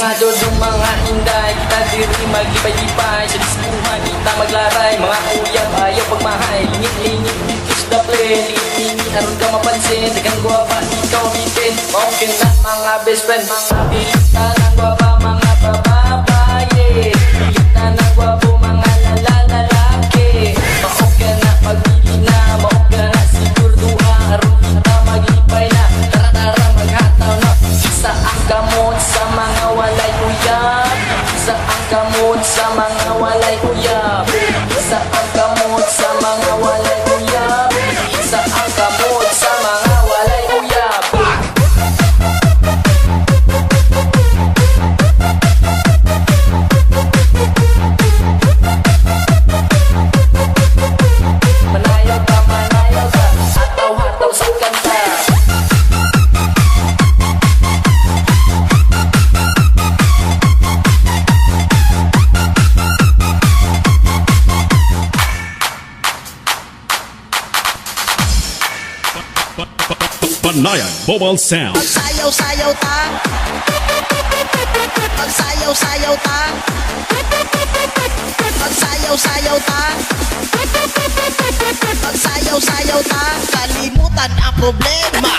Mga dodong mga inday, kita diri maglipay-lipay. Sa diskuhan kita maglaray, mga uyab ayaw pagmahay. Lingit-lingit, kiss the play. Lingit-lingit, aron ka mapansin. Dagang guwapa, ikaw bitin. Maukin na mga best friend. Mga pilita ng guwapa, mga bababaye. Pilita ng guwapo, mga lalaki. Maukin na pagbili na, maukin na sigurduha. Aron kita maglipay na, tara-tara maghataw na. Isa ang gamot sa mga walay uyab. Isa ang gamot sa mga walay uyab. Isa ang gamot sa mga walay uyab. Isa ang gamot sa mga walay uyab. Manayaw ka, hataw-hataw sa kanta. Banayan Mobile Sound. Magsayaw-sayaw ta. Magsayaw-sayaw ta. Magsayaw-sayaw ta. Magsayaw-sayaw ta. Kalimutan ang problema.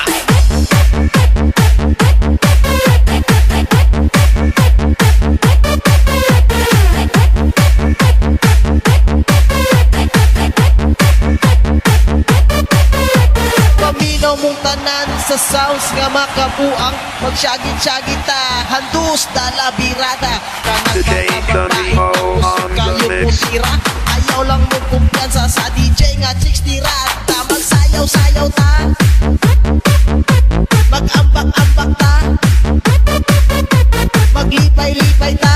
Paminaw mong tanan sa sounds nga makabuang. Magsyagit-syagit ta, handus dala birada. Kanang mga babae na gusto kayo pusira. Ayaw lang mo kumpiyansa sa DJ nga chicks tirada. Magsayaw-sayaw ta. Mag-ambak-ambak ta. Maglipay-lipay ta.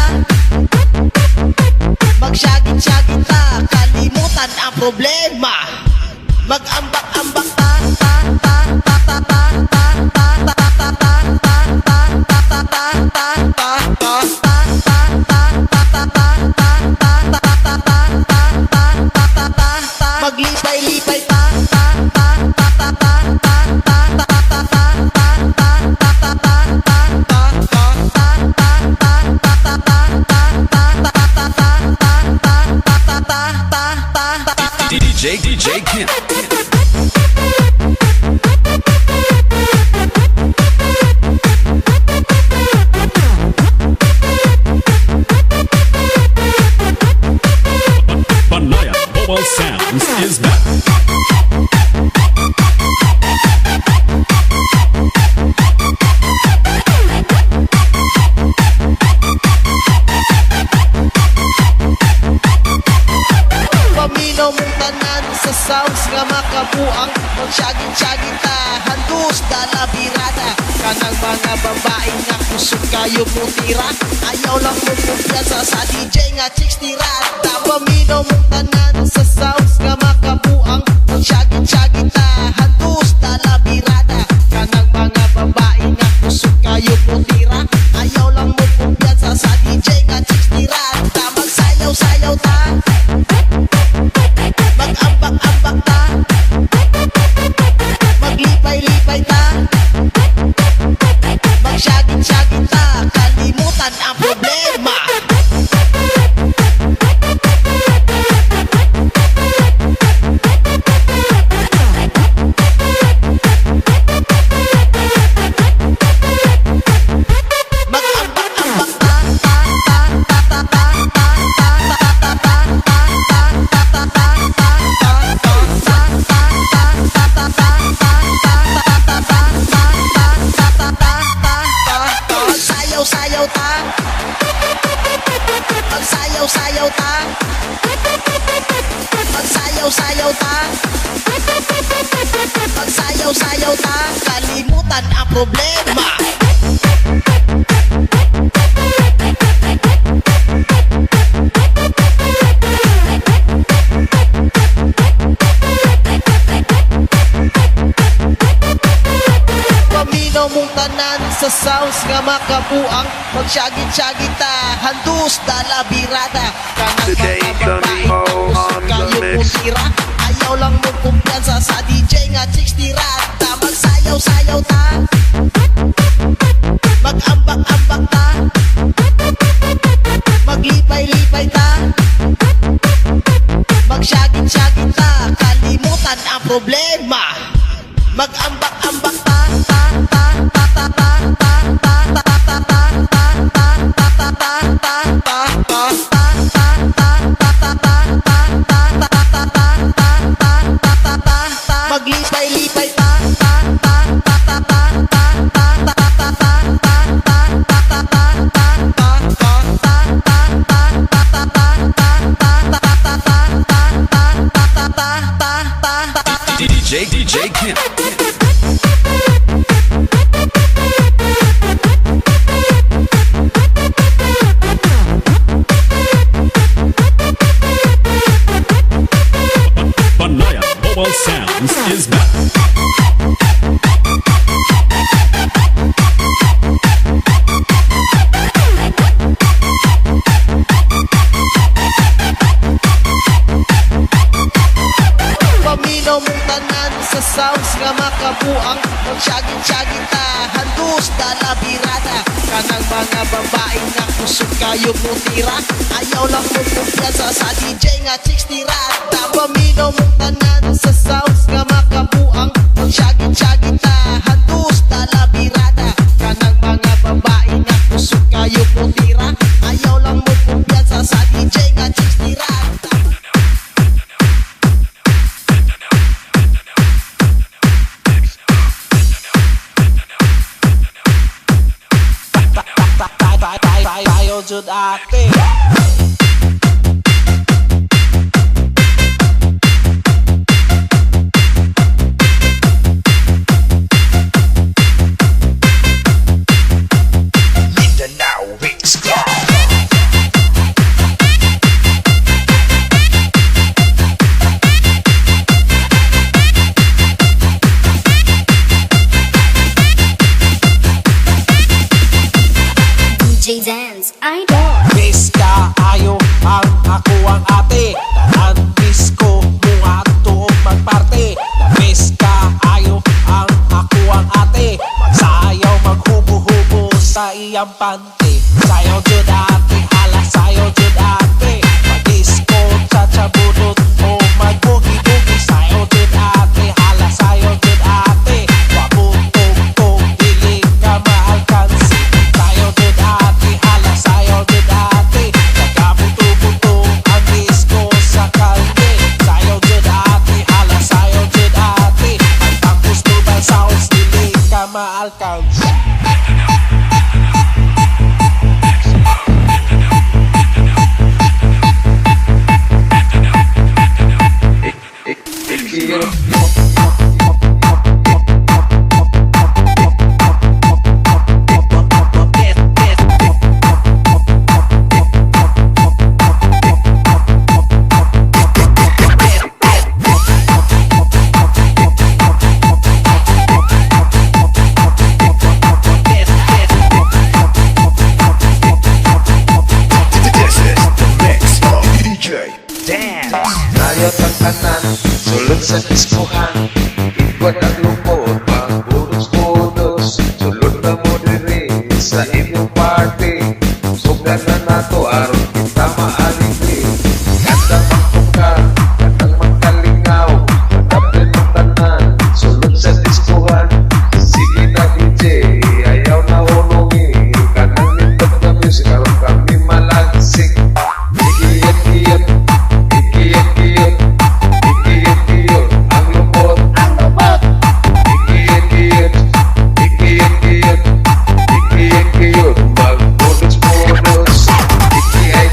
Magsyagit-syagit ta. Kalimutan ang problema. Mag-ambak-ambak ta. Maglipay-lipay ta. DJ Kent. Banayan Mobile Sounds is back. Paminaw mong tanan sa sounds nga makabuang. Magsyagit-syagit ta, handus dala birada. Kanang mga babae nga kusog kayo putira. Ayaw lang mo kumpiyansa sa DJ nga chicks tirada. Paminaw mong tanan sa sounds nga makabuang. Magsyagit-syagit ta, handus dala birada. Kanang mga babae nga kusog kayo putira. Ayaw lang mo kumpiyansa sa DJ nga chicks tirada. Magsayaw-sayaw ta. Mag-ambak-ambak ta. Maglipay-lipay ta. Magsyagit-syagit ta. Kalimutan ang problema. Mag-ambak-ambak ta. Magsayaw-sayaw ta. Magsayaw-sayaw ta. Magsayaw-sayaw ta. Magsayaw-sayaw ta. Kalimutan ang problema. Paminaw mong tanan sa sounds nga makabuang. Magsyagit-syagit ta, handus dala birada. Kanang mga babae na kusog kayo pusira. Ayaw lang mo kumpiyansa sa DJ nga chicks tirada. Magsayaw-sayaw ta. Mag-ambak-ambak ta. problema. Mag-ambak-ambak ta ta ta ta ta ta ta ta ta ta ta maglipay-lipay ta ta ta ta ta ta ta ta ta ta DJ Kent. Banaya Mobile Sounds is back. Paminaw mong tanan sa sounds nga makabuang Magsyagin-syagin ta, handus dala birada Kanang mga babae nga kusog kayo mutira Ayaw lang mo kumpiyansa sa DJ nga chicks tirada Paminaw mong tanan sa sounds nga makabuang Magsyagin-syagin ta, handus dala birada Kanang mga babae nga kusog kayo mutira Ayaw lang mo kumpiyansa sa DJ nga chicks tirada Tayo jud ate. DJ Dance Idol. Miss ka ayo ang ako ang ate. Tanan disco mo ato magparte. Miss ka ayo ang ako ang ate. Magsayaw maghubo-hubo sa iyang pante. Sayaw jud ate, hala sayaw jud ate. Mag-disco, cha-cha-budot o mag-bugi-bugi. Sayaw jud ate, hala sayaw jud ate. Wabutog-tog, dili ka maalkansi. Sayaw jud ate, hala sayaw jud ate. Nagabuto-buto ang disco sa kalye. Sayaw jud ate, hala sayaw jud ate. Ang Campus Global Sounds, dili ka maalkansi. Tayo tagtanan, sulod sa diskuhan Ikot ang lupot, magbudos-budos Sulod na mo diri sa inyong party Sugdan na nato, aron kita maaligri Ganda magtukar, gandang magkalingaw Magtablin ng tanan, sulod sa diskuhan Sige na DJ, ayaw na hunungi Kanang nindot na music, aron kami malagsik Ikiyat-kiyat, ikiyat-kiyat Ikiyat-kiyat, ang lupot Ikiyat-kiyat, ikiyat-kiyat Ikiyat-kiyat, magbudos-budos Ikiyat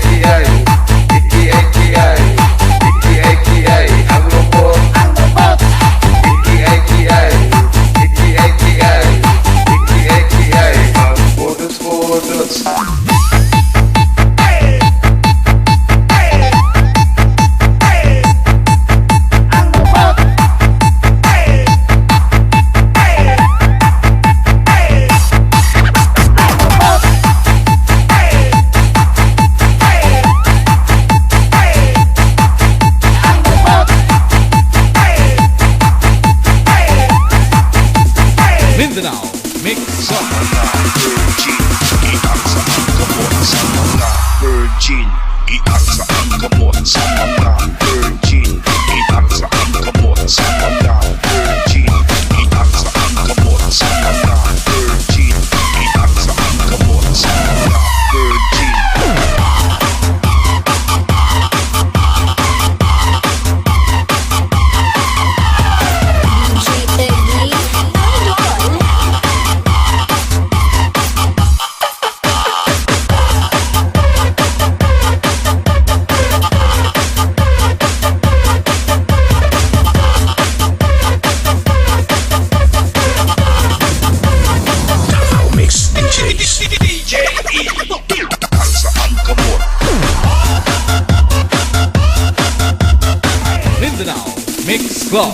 Mindanao Mix Club.